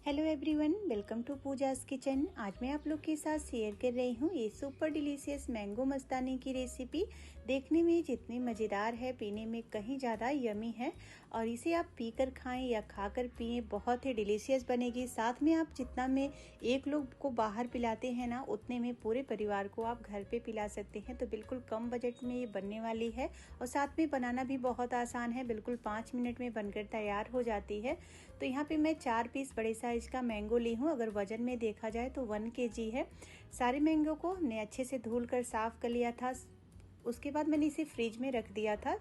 Hello everyone, welcome to Pooja's kitchen. आज मैं आप लोग के साथ शेयर कर रही हूँ ये सुपर डिलीशियस मैंगो मस्तानी की रेसिपी। देखने में जितनी मज़ेदार है, पीने में कहीं ज़्यादा यमी है। और इसे आप पीकर खाएं या खाकर पिए, बहुत ही डिलीशियस बनेगी। साथ में आप जितना में एक लोग को बाहर पिलाते हैं ना, उतने में पूरे परिवार को आप घर पे पिला सकते हैं। तो बिल्कुल कम बजट में ये बनने वाली है और साथ में बनाना भी बहुत आसान है। बिल्कुल 5 मिनट में बनकर तैयार हो जाती है। तो यहाँ पे मैं 4 पीस बड़े साइज का मैंगो ली हूँ। अगर वजन में देखा जाए तो 1 kg है। सारे मैंगो को हमने अच्छे से धुल कर साफ कर लिया था। उसके बाद मैंने इसे फ्रिज में रख दिया था।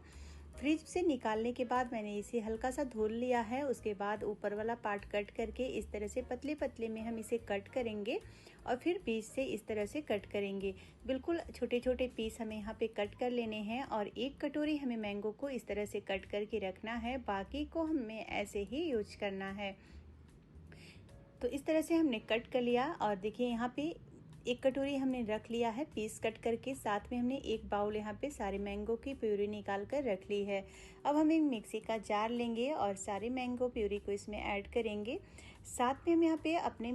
फ्रिज से निकालने के बाद मैंने इसे हल्का सा धुल लिया है। उसके बाद ऊपर वाला पार्ट कट करके इस तरह से पतले पतले में हम इसे कट करेंगे और फिर बीच से इस तरह से कट करेंगे। बिल्कुल छोटे छोटे पीस हमें यहाँ पे कट कर लेने हैं और 1 कटोरी हमें मैंगो को इस तरह से कट करके रखना है। बाकी को हमें ऐसे ही यूज करना है। तो इस तरह से हमने कट कर लिया और देखिए यहाँ पे 1 कटोरी हमने रख लिया है पीस कट करके। साथ में हमने 1 बाउल यहाँ पे सारे मैंगो की प्यूरी निकाल कर रख ली है। अब हम एक मिक्सी का जार लेंगे और सारे मैंगो प्यूरी को इसमें ऐड करेंगे। साथ में हम यहाँ पे अपने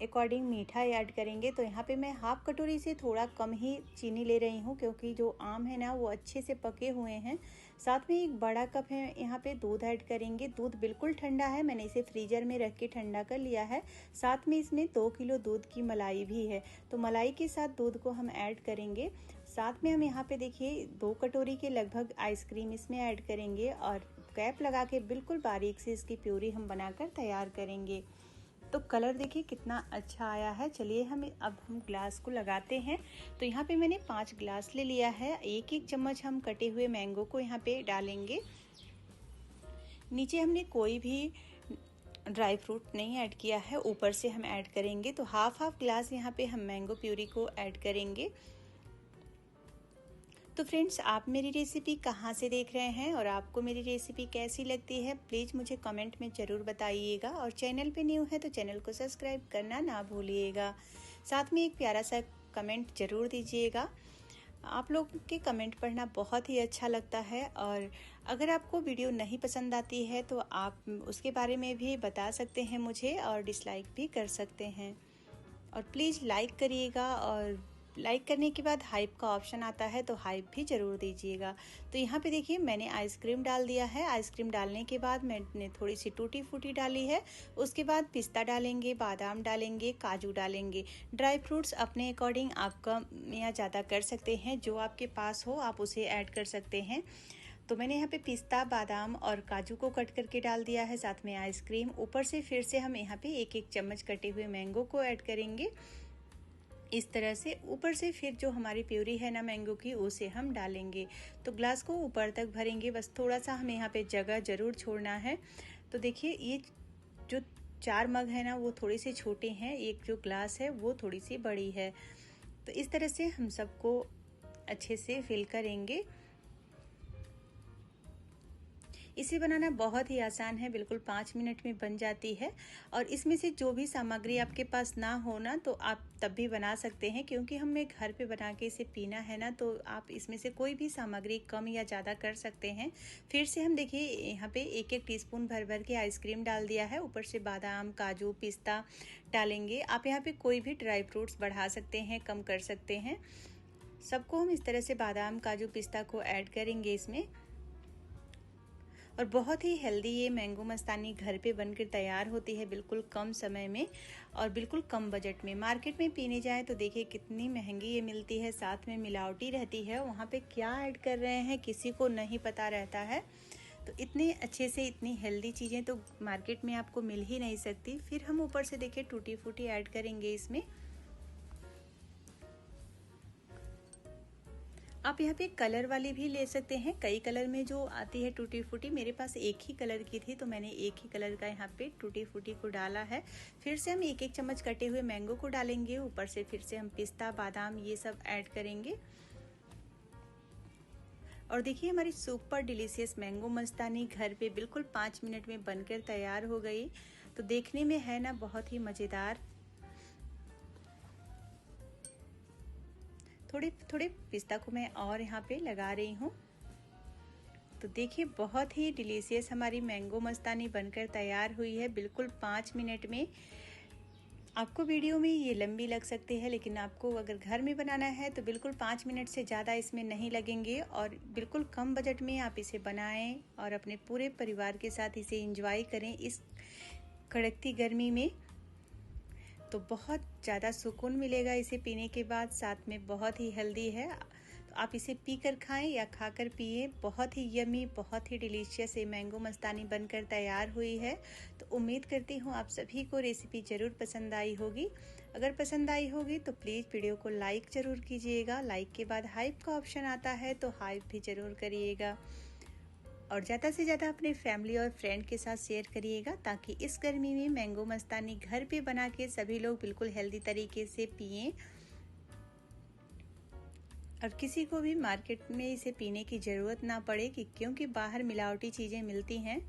अकॉर्डिंग मीठा ऐड करेंगे। तो यहाँ पे मैं 1/2 कटोरी से थोड़ा कम ही चीनी ले रही हूँ, क्योंकि जो आम है ना वो अच्छे से पके हुए हैं। साथ में 1 बड़ा कप है यहाँ पे दूध ऐड करेंगे। दूध बिल्कुल ठंडा है, मैंने इसे फ्रीजर में रख के ठंडा कर लिया है। साथ में इसमें 2 किलो दूध की मलाई भी है, तो मलाई के साथ दूध को हम ऐड करेंगे। साथ में हम यहाँ पे देखिए 2 कटोरी के लगभग आइसक्रीम इसमें ऐड करेंगे और कैप लगा के बिल्कुल बारीक से इसकी प्यूरी हम बनाकर तैयार करेंगे। तो कलर देखिए कितना अच्छा आया है। चलिए अब हम ग्लास को लगाते हैं। तो यहाँ पे मैंने 5 ग्लास ले लिया है। 1-1 चम्मच हम कटे हुए मैंगो को यहाँ पे डालेंगे। नीचे हमने कोई भी ड्राई फ्रूट नहीं ऐड किया है, ऊपर से हम ऐड करेंगे। तो हाफ ग्लास यहाँ पे हम मैंगो प्यूरी को ऐड करेंगे। तो फ्रेंड्स, आप मेरी रेसिपी कहाँ से देख रहे हैं और आपको मेरी रेसिपी कैसी लगती है, प्लीज़ मुझे कमेंट में ज़रूर बताइएगा। और चैनल पे न्यू है तो चैनल को सब्सक्राइब करना ना भूलिएगा। साथ में एक प्यारा सा कमेंट ज़रूर दीजिएगा। आप लोगों के कमेंट पढ़ना बहुत ही अच्छा लगता है। और अगर आपको वीडियो नहीं पसंद आती है तो आप उसके बारे में भी बता सकते हैं मुझे और डिसलाइक भी कर सकते हैं। और प्लीज़ लाइक करिएगा और लाइक करने के बाद हाइप का ऑप्शन आता है तो हाइप भी ज़रूर दीजिएगा। तो यहाँ पे देखिए मैंने आइसक्रीम डाल दिया है। आइसक्रीम डालने के बाद मैंने थोड़ी सी टूटी फूटी डाली है। उसके बाद पिस्ता डालेंगे, बादाम डालेंगे, काजू डालेंगे। ड्राई फ्रूट्स अपने अकॉर्डिंग आप कम या ज़्यादा कर सकते हैं, जो आपके पास हो आप उसे ऐड कर सकते हैं। तो मैंने यहाँ पे पिस्ता, बादाम और काजू को कट करके डाल दिया है, साथ में आइसक्रीम। ऊपर से फिर से हम यहाँ पे 1-1 चम्मच कटे हुए मैंगो को ऐड करेंगे इस तरह से। ऊपर से फिर जो हमारी प्यूरी है ना मैंगो की, उसे हम डालेंगे। तो ग्लास को ऊपर तक भरेंगे, बस थोड़ा सा हमें यहाँ पे जगह ज़रूर छोड़ना है। तो देखिए ये जो 4 मग है ना वो थोड़े से छोटे हैं, एक जो ग्लास है वो थोड़ी सी बड़ी है। तो इस तरह से हम सबको अच्छे से फिल करेंगे। इसे बनाना बहुत ही आसान है, बिल्कुल 5 मिनट में बन जाती है। और इसमें से जो भी सामग्री आपके पास ना हो ना, तो आप तब भी बना सकते हैं, क्योंकि हमें घर पे बना के इसे पीना है ना, तो आप इसमें से कोई भी सामग्री कम या ज़्यादा कर सकते हैं। फिर से हम देखिए यहाँ पे 1-1 टीस्पून भर के आइसक्रीम डाल दिया है। ऊपर से बादाम, काजू, पिस्ता डालेंगे। आप यहाँ पे कोई भी ड्राई फ्रूट्स बढ़ा सकते हैं, कम कर सकते हैं। सबको हम इस तरह से बादाम, काजू, पिस्ता को ऐड करेंगे इसमें। और बहुत ही हेल्दी ये मैंगो मस्तानी घर पे बनकर तैयार होती है, बिल्कुल कम समय में और बिल्कुल कम बजट में। मार्केट में पीने जाए तो देखिए कितनी महंगी ये मिलती है, साथ में मिलावटी रहती है। वहाँ पे क्या ऐड कर रहे हैं किसी को नहीं पता रहता है। तो इतने अच्छे से इतनी हेल्दी चीज़ें तो मार्केट में आपको मिल ही नहीं सकती। फिर हम ऊपर से देखिए टूटी फूटी ऐड करेंगे इसमें। आप यहाँ पे कलर वाली भी ले सकते हैं, कई कलर में जो आती है टूटी फूटी। मेरे पास एक ही कलर की थी तो मैंने एक ही कलर का यहाँ पे टूटी फूटी को डाला है। फिर से हम 1-1 चम्मच कटे हुए मैंगो को डालेंगे। ऊपर से फिर से हम पिस्ता, बादाम ये सब ऐड करेंगे। और देखिए हमारी सुपर डिलीशियस मैंगो मस्तानी घर पे बिल्कुल 5 मिनट में बनकर तैयार हो गई। तो देखने में है ना बहुत ही मज़ेदार। थोड़े थोड़े पिस्ता को मैं और यहाँ पे लगा रही हूँ। तो देखिए बहुत ही डिलीशियस हमारी मैंगो मस्तानी बनकर तैयार हुई है, बिल्कुल 5 मिनट में। आपको वीडियो में ये लंबी लग सकती है, लेकिन आपको अगर घर में बनाना है तो बिल्कुल 5 मिनट से ज़्यादा इसमें नहीं लगेंगे और बिल्कुल कम बजट में आप इसे बनाएं और अपने पूरे परिवार के साथ इसे एंजॉय करें इस कड़कती गर्मी में। तो बहुत ज़्यादा सुकून मिलेगा इसे पीने के बाद, साथ में बहुत ही हेल्दी है। तो आप इसे पीकर खाएं या खाकर पिए। बहुत ही यमी, बहुत ही डिलीशियस ये मैंगो मस्तानी बनकर तैयार हुई है। तो उम्मीद करती हूँ आप सभी को रेसिपी ज़रूर पसंद आई होगी। अगर पसंद आई होगी तो प्लीज़ वीडियो को लाइक ज़रूर कीजिएगा। लाइक के बाद हाइप का ऑप्शन आता है तो हाइप भी ज़रूर करिएगा और ज़्यादा से ज़्यादा अपने फैमिली और फ्रेंड के साथ शेयर करिएगा, ताकि इस गर्मी में मैंगो मस्तानी घर पे बना के सभी लोग बिल्कुल हेल्दी तरीके से पिएं और किसी को भी मार्केट में इसे पीने की ज़रूरत ना पड़े क्योंकि बाहर मिलावटी चीज़ें मिलती हैं।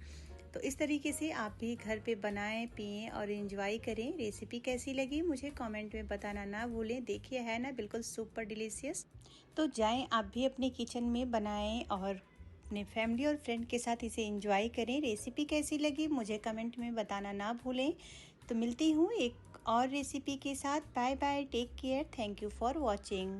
तो इस तरीके से आप भी घर पे बनाएं, पिएं और एंजॉय करें। रेसिपी कैसी लगी मुझे कमेंट में बताना ना भूलें। देखिए है ना बिल्कुल सुपर डिलीशियस। तो जाएं आप भी अपने किचन में बनाएं और अपने फैमिली और फ्रेंड के साथ इसे एंजॉय करें। रेसिपी कैसी लगी मुझे कमेंट में बताना ना भूलें। तो मिलती हूँ एक और रेसिपी के साथ। Bye bye, take care, thank you for watching.